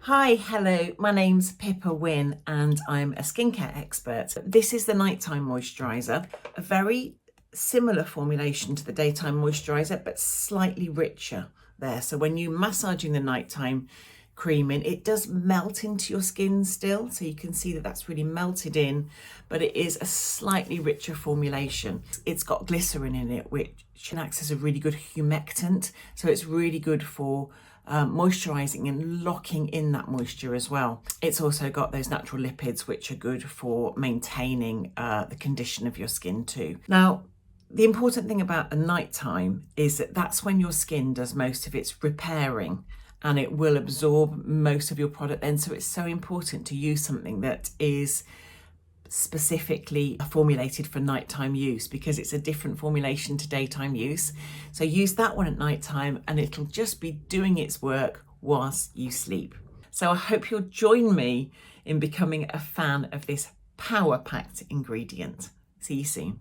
Hi, hello, my name's Pippa Wynn and I'm a skincare expert. This is the nighttime moisturizer, a very similar formulation to the daytime moisturizer, but slightly richer there. So when you massaging the nighttime cream in, it does melt into your skin still. So you can see that that's really melted in, but it is a slightly richer formulation. It's got glycerin in it, which acts as a really good humectant. So it's really good for moisturizing and locking in that moisture as well. It's also got those natural lipids which are good for maintaining the condition of your skin too. Now, the important thing about a nighttime is that that's when your skin does most of its repairing and it will absorb most of your product then. So it's so important to use something that is specifically formulated for nighttime use, because it's a different formulation to daytime use. So use that one at nighttime and it'll just be doing its work whilst you sleep. So I hope you'll join me in becoming a fan of this power-packed ingredient. See you soon.